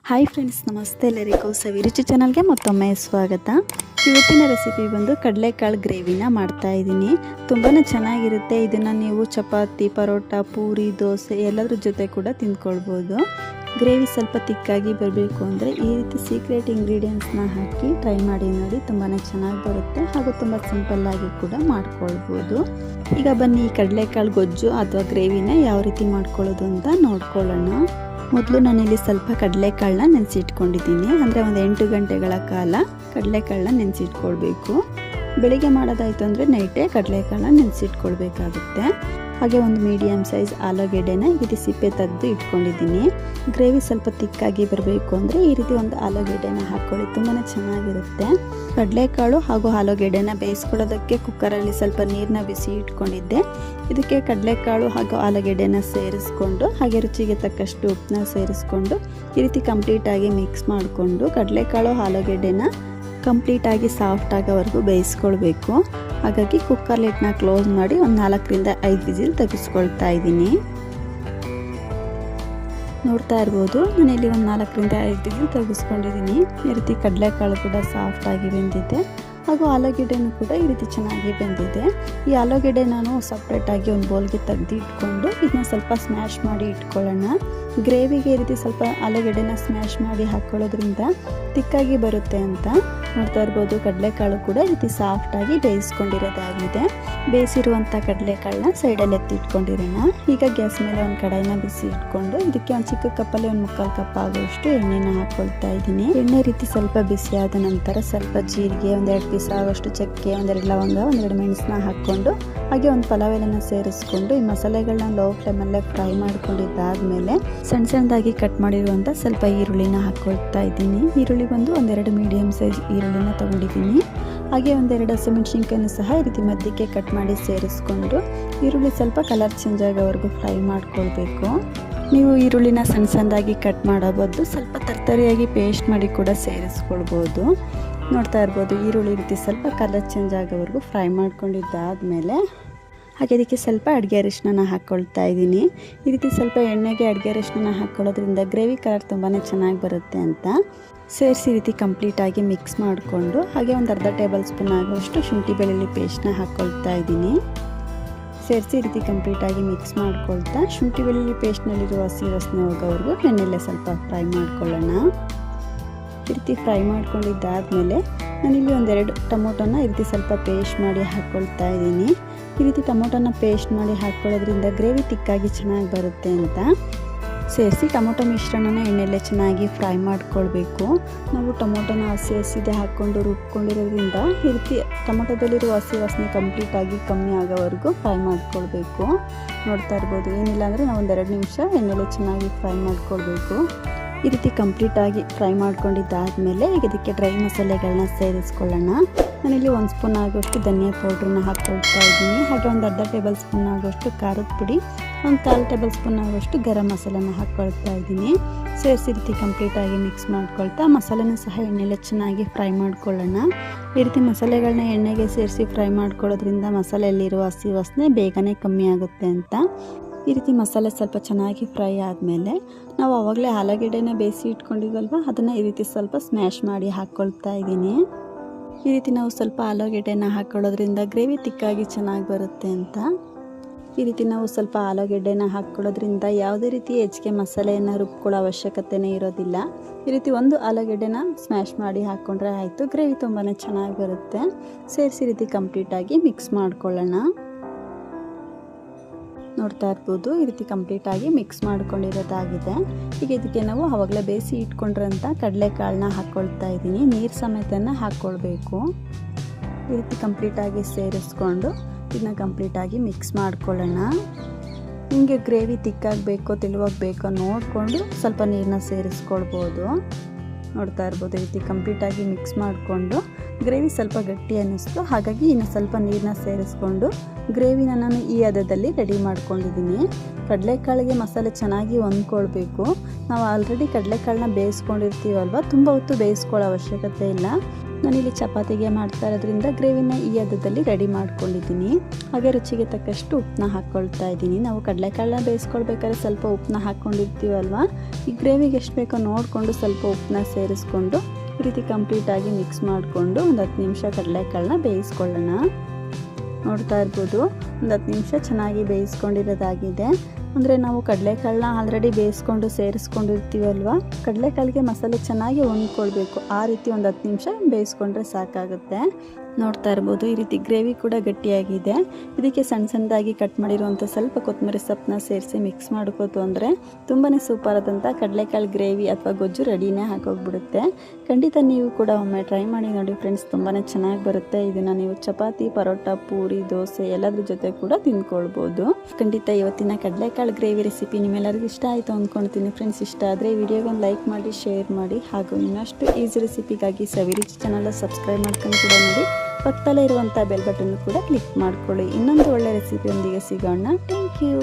Hi friends, ನಮಸ್ತೆ ಎಲ್ಲರಿಗೂ ಸವಿರುಚಿ ಚಾನಲ್ಗೆ ಮತ್ತೊಮ್ಮೆ ಸ್ವಾಗತ. ಇವತ್ತಿನ ರೆಸಿಪಿ ಬಂದು ಕಡಲೆಕಾಳು ಗ್ರೇವಿನ ಮಾಡ್ತಾ ಇದ್ದೀನಿ. ತುಂಬಾ ಚೆನ್ನಾಗಿರುತ್ತೆ. ಇದನ್ನು ನೀವು ಚಪಾತಿ, ಪರೋಟ, ಪೂರಿ, ದೋಸೆ ಎಲ್ಲದ್ರ ಜೊತೆ ಕೂಡ ತಿಂದ್ಕೊಳ್ಬೋದು. ಗ್ರೇವಿ ಸ್ವಲ್ಪ ತಿಕ್ಕಾಗಿ ಬರಬೇಕು ಅಂದರೆ ಈ ರೀತಿ ಸೀಕ್ರೆಟ್ ಇಂಗ್ರೀಡಿಯೆಂಟ್ಸ್ನ ಹಾಕಿ ಟ್ರೈ ಮಾಡಿ ನೋಡಿ. ತುಂಬಾ ಚೆನ್ನಾಗಿ ಬರುತ್ತೆ ಹಾಗೂ ತುಂಬ ಸಿಂಪಲ್ಲಾಗಿ ಕೂಡ ಮಾಡ್ಕೊಳ್ಬೋದು. ಈಗ ಬನ್ನಿ ಈ ಕಡಲೆಕಾಳು ಗೊಜ್ಜು ಅಥವಾ ಗ್ರೇವಿನ ಯಾವ ರೀತಿ ಮಾಡ್ಕೊಳ್ಳೋದು ಅಂತ ನೋಡ್ಕೊಳ್ಳೋಣ. ಮೊದಲು ನಾನಿಲ್ಲಿ ಸ್ವಲ್ಪ ಕಡಲೆಕಾಳನ್ನ ನೆನೆಸಿಟ್ಕೊಂಡಿದ್ದೀನಿ. ಅಂದರೆ ಒಂದು 8 ಗಂಟೆಗಳ ಕಾಲ ಕಡಲೆಕಾಳನ್ನ ನೆನೆಸಿಟ್ಕೊಳ್ಬೇಕು. ಬೆಳಿಗ್ಗೆ ಮಾಡೋದಾಯಿತು ಅಂದರೆ ನೈಟೇ ಕಡಲೆಕಾಳನ್ನ ನೆನೆಸಿಟ್ಕೊಳ್ಬೇಕಾಗುತ್ತೆ. ಹಾಗೆ ಒಂದು ಮೀಡಿಯಮ್ ಸೈಜ್ ಆಲೂಗೆಡ್ಡೆನ ಈ ರೀತಿ ಸಿಪ್ಪೆ ತೆಗೆದು ಇಟ್ಕೊಂಡಿದ್ದೀನಿ. ಗ್ರೇವಿ ಸ್ವಲ್ಪ ತಿಕ್ಕಾಗಿ ಬರಬೇಕು ಅಂದರೆ ಈ ರೀತಿ ಒಂದು ಆಲೂಗೆಡ್ಡೆನ ಹಾಕ್ಕೊಳ್ಳಿ, ತುಂಬಾ ಚೆನ್ನಾಗಿರುತ್ತೆ. ಕಡಲೆಕಾಳು ಹಾಗೂ ಆಲೂಗೆಡ್ಡೆನ ಬೇಯಿಸ್ಕೊಳ್ಳೋದಕ್ಕೆ ಕುಕ್ಕರಲ್ಲಿ ಸ್ವಲ್ಪ ನೀರನ್ನ ಬಿಸಿ ಇಟ್ಕೊಂಡಿದ್ದೆ. ಇದಕ್ಕೆ ಕಡಲೆಕಾಳು ಹಾಗೂ ಆಲೂಗೆಡ್ಡೆನ ಸೇರಿಸ್ಕೊಂಡು ಹಾಗೆ ರುಚಿಗೆ ತಕ್ಕಷ್ಟು ಉಪ್ಪನ್ನ ಸೇರಿಸ್ಕೊಂಡು ಈ ರೀತಿ ಕಂಪ್ಲೀಟಾಗಿ ಮಿಕ್ಸ್ ಮಾಡಿಕೊಂಡು ಕಡಲೆಕಾಳು ಆಲೂಗೆಡ್ಡೆನ ಕಂಪ್ಲೀಟಾಗಿ ಸಾಫ್ಟ್ ಆಗೋವರೆಗೂ ಬೇಯಿಸ್ಕೊಳ್ಬೇಕು. ಹಾಗಾಗಿ ಕುಕ್ಕರ್ ಲಿಡ್ನ ಕ್ಲೋಸ್ ಮಾಡಿ ಒಂದು 4 ರಿಂದ 5 ವಿಸಿಲ್ ತೆಗೆಸ್ಕೊಳ್ತಾ ಇದ್ದೀನಿ. ನೋಡ್ತಾ ಇರ್ಬೋದು, ನಾನಿಲ್ಲಿ ಒಂದು 4 ರಿಂದ 5 ವಿಸಿಲ್ ತೆಗೆಸ್ಕೊಂಡಿದ್ದೀನಿ. ಈ ರೀತಿ ಕಡಲೆಕಾಳು ಕೂಡ ಸಾಫ್ಟಾಗಿ ಬೆಂದಿದೆ ಹಾಗೂ ಆಲೂಗೆಡ್ಡೆನೂ ಕೂಡ ಈ ರೀತಿ ಚೆನ್ನಾಗಿ ಬೆಂದಿದೆ. ಈ ಆಲೂಗೆಡ್ಡೆ ನಾನು ಸಪ್ರೇಟಾಗಿ ಒಂದು ಬೌಲ್ಗೆ ತೆಗೆದು ಇಟ್ಕೊಂಡು ಇದನ್ನ ಸ್ವಲ್ಪ ಸ್ಮ್ಯಾಶ್ ಮಾಡಿ ಇಟ್ಕೊಳ್ಳೋಣ. ಗ್ರೇವಿಗೆ ಈ ರೀತಿ ಸ್ವಲ್ಪ ಆಲೂಗೆಡ್ಡೆನ ಸ್ಮ್ಯಾಶ್ ಮಾಡಿ ಹಾಕ್ಕೊಳ್ಳೋದ್ರಿಂದ ತಿಕ್ಕಾಗಿ ಬರುತ್ತೆ ಅಂತ. ನೋಡ್ತಾ ಇರ್ಬೋದು, ಕಡಲೆಕಾಳು ಕೂಡ ಈ ರೀತಿ ಸಾಫ್ಟಾಗಿ ಬೇಯಿಸ್ಕೊಂಡಿರೋದಾಗಿದೆ. ಬೇಯಿಸಿರುವಂಥ ಕಡಲೆಕಾಳನ್ನ ಸೈಡಲ್ಲಿ ಎತ್ತಿಟ್ಕೊಂಡಿರೋಣ. ಈಗ ಗ್ಯಾಸ್ ಮೇಲೆ ಒಂದು ಕಡಾಯಿನ ಬಿಸಿ ಇಟ್ಕೊಂಡು ಇದಕ್ಕೆ ಒಂದು ಚಿಕ್ಕ ಕಪ್ಪಲ್ಲಿ ಒಂದು 3/4 ಕಪ್ ಆಗುವಷ್ಟು ಎಣ್ಣೆನ ಹಾಕ್ಕೊಳ್ತಾ ಇದ್ದೀನಿ. ಎಣ್ಣೆ ರೀತಿ ಸ್ವಲ್ಪ ಬಿಸಿ ಆದ ನಂತರ ಸ್ವಲ್ಪ ಜೀರಿಗೆ, 1-2 ಪೀಸ್ ಆಗುವಷ್ಟು ಚಕ್ಕೆ, 1-2 ಲವಂಗ, 1-2 ಮೆಣಸನ್ನ ಹಾಕ್ಕೊಂಡು ಹಾಗೆ ಒಂದು ಪಲಾವ್ ಎಲೆನ ಸೇರಿಸ್ಕೊಂಡು ಈ ಮಸಾಲೆಗಳನ್ನ ಲೋ ಫ್ಲೇಮಲ್ಲೇ ಫ್ರೈ ಮಾಡ್ಕೊಂಡಿದ್ದಾದ್ಮೇಲೆ ಸಣ್ಣದಾಗಿ ಕಟ್ ಮಾಡಿರುವಂಥ ಸ್ವಲ್ಪ ಈರುಳ್ಳಿನ ಹಾಕ್ಕೊಳ್ತಾ ಇದ್ದೀನಿ. ಈರುಳ್ಳಿ ಬಂದು 1-2 ಮೀಡಿಯಮ್ ಸೈಜ್ ಈರುಳ್ಳಿನ ತೊಗೊಂಡಿದ್ದೀನಿ. ಹಾಗೆ 1-2 ಹಸಿಮೆಣಸಿನ್ಕಾಯಿನೂ ಸಹ ಈ ರೀತಿ ಮಧ್ಯಕ್ಕೆ ಕಟ್ ಮಾಡಿ ಸೇರಿಸ್ಕೊಂಡು ಈರುಳ್ಳಿ ಸ್ವಲ್ಪ ಕಲರ್ ಚೇಂಜ್ ಆಗೋವರೆಗೂ ಫ್ರೈ ಮಾಡ್ಕೊಳ್ಬೇಕು. ನೀವು ಈರುಳ್ಳಿನ ಸಣ್ಣದಾಗಿ ಕಟ್ ಮಾಡೋ ಬದಲು ಸ್ವಲ್ಪ ತರ್ತರಿಯಾಗಿ ಪೇಸ್ಟ್ ಮಾಡಿ ಕೂಡ ಸೇರಿಸ್ಕೊಳ್ಬೋದು. ನೋಡ್ತಾ ಇರ್ಬೋದು, ಈರುಳ್ಳಿ ರೀತಿ ಸ್ವಲ್ಪ ಕಲರ್ ಚೇಂಜ್ ಆಗೋವರೆಗೂ ಫ್ರೈ ಮಾಡ್ಕೊಂಡಿದ್ದಾದಮೇಲೆ ಹಾಗೆ ಇದಕ್ಕೆ ಸ್ವಲ್ಪ ಅಡುಗೆ ಅರಿಶಿನ ಹಾಕ್ಕೊಳ್ತಾ ಇದ್ದೀನಿ. ಈ ರೀತಿ ಸ್ವಲ್ಪ ಎಣ್ಣೆಗೆ ಅಡುಗೆ ಅರಿಶಿನ ಹಾಕ್ಕೊಳ್ಳೋದ್ರಿಂದ ಗ್ರೇವಿ ಕಲರ್ ತುಂಬಾ ಚೆನ್ನಾಗಿ ಬರುತ್ತೆ ಅಂತ ಸೇರಿಸಿ ರೀತಿ ಕಂಪ್ಲೀಟಾಗಿ ಮಿಕ್ಸ್ ಮಾಡಿಕೊಂಡು ಹಾಗೆ ಒಂದು ಅರ್ಧ ಟೇಬಲ್ ಸ್ಪೂನ್ ಆಗುವಷ್ಟು ಶುಂಠಿ ಬೆಳ್ಳುಳ್ಳಿ ಪೇಸ್ಟ್ನ ಹಾಕ್ಕೊಳ್ತಾ ಇದ್ದೀನಿ. ಸೇರಿಸಿ ರೀತಿ ಕಂಪ್ಲೀಟಾಗಿ ಮಿಕ್ಸ್ ಮಾಡ್ಕೊಳ್ತಾ ಶುಂಠಿ ಬೆಳ್ಳುಳ್ಳಿ ಪೇಸ್ಟ್ನಲ್ಲಿರುವ ಹಸಿ ವಾಸನೆ ಹೋಗೋವರೆಗೂ ಎಣ್ಣೆಲ್ಲೇ ಸ್ವಲ್ಪ ಫ್ರೈ ಮಾಡ್ಕೊಳ್ಳೋಣ. ಈ ರೀತಿ ಫ್ರೈ ಮಾಡ್ಕೊಂಡಿದ್ದಾದಮೇಲೆ ನಾನಿಲ್ಲಿ 1-2 ಟೊಮೊಟೊನ ಈ ರೀತಿ ಸ್ವಲ್ಪ ಪೇಸ್ಟ್ ಮಾಡಿ ಹಾಕ್ಕೊಳ್ತಾ ಇದ್ದೀನಿ. ಈ ರೀತಿ ಟೊಮೊಟೊನ ಪೇಸ್ಟ್ ಮಾಡಿ ಹಾಕ್ಕೊಳ್ಳೋದ್ರಿಂದ ಗ್ರೇವಿ ತಿಕ್ಕಾಗಿ ಚೆನ್ನಾಗಿ ಬರುತ್ತೆ ಅಂತ ಸೇರಿಸಿ ಟೊಮೊಟೊ ಮಿಶ್ರಣನ ಎಣ್ಣೆಲ್ಲೇ ಚೆನ್ನಾಗಿ ಫ್ರೈ ಮಾಡ್ಕೊಳ್ಬೇಕು. ನಾವು ಟೊಮೊಟೊನ ಹಸಿದೆ ಹಾಕ್ಕೊಂಡು ರುಬ್ಕೊಂಡಿರೋದ್ರಿಂದ ಈ ರೀತಿ ಟೊಮೊಟೊದಲ್ಲಿರುವ ಹಸಿ ವಾಸನೆ ಕಂಪ್ಲೀಟಾಗಿ ಕಮ್ಮಿ ಆಗೋವರೆಗೂ ಫ್ರೈ ಮಾಡ್ಕೊಳ್ಬೇಕು. ನೋಡ್ತಾ ಇರ್ಬೋದು, ಏನಿಲ್ಲ ಅಂದರೆ ನಾವು 1-2 ನಿಮಿಷ ಎಣ್ಣೆಲ್ಲೇ ಚೆನ್ನಾಗಿ ಫ್ರೈ ಮಾಡ್ಕೊಳ್ಬೇಕು. ಈ ರೀತಿ ಕಂಪ್ಲೀಟಾಗಿ ಫ್ರೈ ಮಾಡ್ಕೊಂಡಿದ್ದಾದಮೇಲೆ ಈಗ ಇದಕ್ಕೆ ಡ್ರೈ ಮಸಾಲೆಗಳನ್ನ ಸೇರಿಸ್ಕೊಳ್ಳೋಣ. ನಾನಿಲ್ಲಿ 1 ಸ್ಪೂನ್ ಆಗುವಷ್ಟು ಧನಿಯಾ ಪೌಡ್ರನ್ನ ಹಾಕ್ಕೊಳ್ತಾ ಇದ್ದೀನಿ. ಹಾಗೆ ಒಂದು ಅರ್ಧ ಟೇಬಲ್ ಸ್ಪೂನ್ ಆಗುವಷ್ಟು ಖಾರದ ಪುಡಿ, 1/4 ಟೇಬಲ್ ಸ್ಪೂನ್ ಆಗುವಷ್ಟು ಗರಂ ಮಸಾಲನ ಹಾಕ್ಕೊಳ್ತಾ ಇದ್ದೀನಿ. ಸೇರಿಸಿ ರೀತಿ ಕಂಪ್ಲೀಟಾಗಿ ಮಿಕ್ಸ್ ಮಾಡ್ಕೊಳ್ತಾ ಮಸಾಲೆನೂ ಸಹ ಎಣ್ಣೆಲೆ ಚೆನ್ನಾಗಿ ಫ್ರೈ ಮಾಡ್ಕೊಳ್ಳೋಣ. ಈ ರೀತಿ ಮಸಾಲೆಗಳನ್ನ ಎಣ್ಣೆಗೆ ಸೇರಿಸಿ ಫ್ರೈ ಮಾಡ್ಕೊಳ್ಳೋದ್ರಿಂದ ಮಸಾಲೆಯಲ್ಲಿರುವ ಹಸಿ ವಾಸನೆ ಬೇಗನೆ ಕಮ್ಮಿ ಆಗುತ್ತೆ ಅಂತ. ಈ ರೀತಿ ಮಸಾಲೆ ಸ್ವಲ್ಪ ಚೆನ್ನಾಗಿ ಫ್ರೈ ಆದಮೇಲೆ ನಾವು ಆವಾಗಲೇ ಆಲೂಗೆಡ್ಡೆನ ಬೇಯಿಸಿ ಇಟ್ಕೊಂಡಿದ್ವಲ್ವ, ಅದನ್ನು ಈ ರೀತಿ ಸ್ವಲ್ಪ ಸ್ಮ್ಯಾಶ್ ಮಾಡಿ ಹಾಕ್ಕೊಳ್ತಾ ಇದ್ದೀನಿ. ಈ ರೀತಿ ನಾವು ಸ್ವಲ್ಪ ಆಲೂಗೆಡ್ಡೆನ ಹಾಕ್ಕೊಳ್ಳೋದ್ರಿಂದ ಗ್ರೇವಿ ತಿಕ್ಕಾಗಿ ಚೆನ್ನಾಗಿ ಬರುತ್ತೆ ಅಂತ. ಈ ರೀತಿ ನಾವು ಸ್ವಲ್ಪ ಆಲೂಗೆಡ್ಡೆನ ಹಾಕ್ಕೊಳ್ಳೋದ್ರಿಂದ ಯಾವುದೇ ರೀತಿ ಹೆಚ್ಚಿಗೆ ಮಸಾಲೆಯನ್ನು ರುಬ್ಕೊಳ್ಳೋ ಅವಶ್ಯಕತೆಯೇ ಇರೋದಿಲ್ಲ. ಈ ರೀತಿ ಒಂದು ಆಲೂಗೆಡ್ಡೆನ ಸ್ಮ್ಯಾಶ್ ಮಾಡಿ ಹಾಕ್ಕೊಂಡ್ರೆ ಆಯಿತು, ಗ್ರೇವಿ ತುಂಬಾ ಚೆನ್ನಾಗಿ ಬರುತ್ತೆ. ಸೇರಿಸಿ ರೀತಿ ಕಂಪ್ಲೀಟಾಗಿ ಮಿಕ್ಸ್ ಮಾಡ್ಕೊಳ್ಳೋಣ. ನೋಡ್ತಾ ಇರ್ಬೋದು, ಈ ರೀತಿ ಕಂಪ್ಲೀಟಾಗಿ ಮಿಕ್ಸ್ ಮಾಡ್ಕೊಂಡಿರೋದಾಗಿದೆ. ಈಗ ಇದಕ್ಕೆ ನಾವು ಆವಾಗಲೇ ಬೇಯಿಸಿ ಇಟ್ಕೊಂಡಿರೋಂಥ ಕಡಲೆಕಾಳನ್ನ ಹಾಕ್ಕೊಳ್ತಾ ಇದ್ದೀನಿ. ನೀರು ಸಮೇತನ ಹಾಕ್ಕೊಳ್ಬೇಕು. ಈ ರೀತಿ ಕಂಪ್ಲೀಟಾಗಿ ಸೇರಿಸ್ಕೊಂಡು ಇದನ್ನ ಕಂಪ್ಲೀಟಾಗಿ ಮಿಕ್ಸ್ ಮಾಡ್ಕೊಳ್ಳೋಣ. ನಿಮಗೆ ಗ್ರೇವಿ ತಿಕ್ಕಾಗಬೇಕೋ ತೆಳುವಾಗಬೇಕೋ ನೋಡಿಕೊಂಡು ಸ್ವಲ್ಪ ನೀರನ್ನ ಸೇರಿಸ್ಕೊಳ್ಬೋದು. ನೋಡ್ತಾ ಇರ್ಬೋದು, ಈ ರೀತಿ ಕಂಪ್ಲೀಟಾಗಿ ಮಿಕ್ಸ್ ಮಾಡಿಕೊಂಡು ಗ್ರೇವಿ ಸ್ವಲ್ಪ ಗಟ್ಟಿ ಅನ್ನಿಸ್ತು, ಹಾಗಾಗಿ ಇನ್ನು ಸ್ವಲ್ಪ ನೀರನ್ನ ಸೇರಿಸ್ಕೊಂಡು ಗ್ರೇವಿನ ನಾನು ಈ ಹದದಲ್ಲಿ ರೆಡಿ ಮಾಡ್ಕೊಂಡಿದ್ದೀನಿ. ಕಡಲೆಕಾಳಿಗೆ ಮಸಾಲೆ ಚೆನ್ನಾಗಿ ಹೊಂದ್ಕೊಳ್ಬೇಕು. ನಾವು ಆಲ್ರೆಡಿ ಕಡಲೆಕಾಳನ್ನ ಬೇಯಿಸ್ಕೊಂಡಿರ್ತೀವಲ್ವ, ತುಂಬ ಹೊತ್ತು ಬೇಯಿಸ್ಕೊಳ್ಳೋ ಅವಶ್ಯಕತೆ ಇಲ್ಲ. ನಾನಿಲ್ಲಿ ಚಪಾತಿಗೆ ಮಾಡ್ತಾ ಇರೋದ್ರಿಂದ ಗ್ರೇವಿನ ಈ ಹದದಲ್ಲಿ ರೆಡಿ ಮಾಡ್ಕೊಂಡಿದ್ದೀನಿ. ಹಾಗೆ ರುಚಿಗೆ ತಕ್ಕಷ್ಟು ಉಪ್ಪನ್ನ ಹಾಕ್ಕೊಳ್ತಾ ಇದ್ದೀನಿ. ನಾವು ಕಡಲೆಕಾಳನ್ನ ಬೇಯಿಸ್ಕೊಳ್ಬೇಕಾದ್ರೆ ಸ್ವಲ್ಪ ಉಪ್ಪನ್ನ ಹಾಕ್ಕೊಂಡಿರ್ತೀವಲ್ವ, ಈ ಗ್ರೇವಿಗೆ ಎಷ್ಟು ಬೇಕೋ ನೋಡಿಕೊಂಡು ಸ್ವಲ್ಪ ಉಪ್ಪನ್ನ ಸೇರಿಸ್ಕೊಂಡು ಈ ರೀತಿ ಕಂಪ್ಲೀಟಾಗಿ ಮಿಕ್ಸ್ ಮಾಡಿಕೊಂಡು ಒಂದು 10 ನಿಮಿಷ ಕಡಲೆಕಾಳನ್ನ ಬೇಯಿಸ್ಕೊಳ್ಳೋಣ. ನೋಡ್ತಾ ಇರ್ಬೋದು, ಒಂದು 10 ನಿಮಿಷ ಚೆನ್ನಾಗಿ ಬೇಯಿಸ್ಕೊಂಡಿರೋದಾಗಿದೆ. ಅಂದರೆ ನಾವು ಕಡಲೆಕಾಳನ್ನ ಆಲ್ರೆಡಿ ಬೇಯಿಸ್ಕೊಂಡು ಸೇರಿಸ್ಕೊಂಡಿರ್ತೀವಲ್ವ, ಕಡಲೆಕಾಳಿಗೆ ಮಸಾಲೆ ಚೆನ್ನಾಗಿ ಹೊಂದ್ಕೊಳ್ಬೇಕು. ಆ ರೀತಿ ಒಂದು 10 ನಿಮಿಷ ಬೇಯಿಸ್ಕೊಂಡ್ರೆ ಸಾಕಾಗುತ್ತೆ. ನೋಡ್ತಾ ಇರ್ಬೋದು, ಈ ರೀತಿ ಗ್ರೇವಿ ಕೂಡ ಗಟ್ಟಿಯಾಗಿದೆ. ಇದಕ್ಕೆ ಸಣ್ಣ ಸಣ್ಣದಾಗಿ ಕಟ್ ಮಾಡಿರುವಂಥ ಸ್ವಲ್ಪ ಕೊತ್ತಂಬರಿ ಸೊಪ್ಪನ್ನ ಸೇರಿಸಿ ಮಿಕ್ಸ್ ಮಾಡ್ಕೋತು ಅಂದರೆ ತುಂಬಾ ಸೂಪರ್ ಆದಂಥ ಕಡಲೆಕಾಳು ಗ್ರೇವಿ ಅಥವಾ ಗೊಜ್ಜು ರೆಡಿನೇ ಆಗೋಗ್ಬಿಡುತ್ತೆ. ಖಂಡಿತ ನೀವು ಕೂಡ ಒಮ್ಮೆ ಟ್ರೈ ಮಾಡಿ ನೋಡಿ ಫ್ರೆಂಡ್ಸ್, ತುಂಬಾ ಚೆನ್ನಾಗಿ ಬರುತ್ತೆ. ಇದನ್ನು ನೀವು ಚಪಾತಿ, ಪರೋಟ, ಪೂರಿ, ದೋಸೆ ಎಲ್ಲದ್ರ ಜೊತೆ ಕೂಡ ತಿಂದ್ಕೊಳ್ಬೋದು. ಖಂಡಿತ ಇವತ್ತಿನ ಕಡಲೆಕಾಳು ಗ್ರೇವಿ ರೆಸಿಪಿ ನಿಮ್ಮೆಲ್ಲರಿಗೂ ಇಷ್ಟ ಆಯಿತು ಅಂದ್ಕೊಳ್ತೀನಿ ಫ್ರೆಂಡ್ಸ್. ಇಷ್ಟ ಆದರೆ ವಿಡಿಯೋಗೆ ಒಂದು ಲೈಕ್ ಮಾಡಿ, ಶೇರ್ ಮಾಡಿ, ಹಾಗೂ ಇನ್ನಷ್ಟು ಈಸಿ ರೆಸಿಪಿಗಾಗಿ ಸವಿರುಚಿ ಚಾನಲ್ ಸಬ್ಸ್ಕ್ರೈಬ್ ಮಾಡ್ಕೊಂಡು ಕೂಡ ನೋಡಿ. ಪಕ್ಕದಲ್ಲೇ ಇರುವಂಥ ಬೆಲ್ ಬಟನ್ ಕೂಡ ಕ್ಲಿಕ್ ಮಾಡ್ಕೊಳ್ಳಿ. ಇನ್ನೊಂದು ಒಳ್ಳೆ ರೆಸಿಪಿಯೊಂದಿಗೆ ಸಿಗೋಣ. Thank you.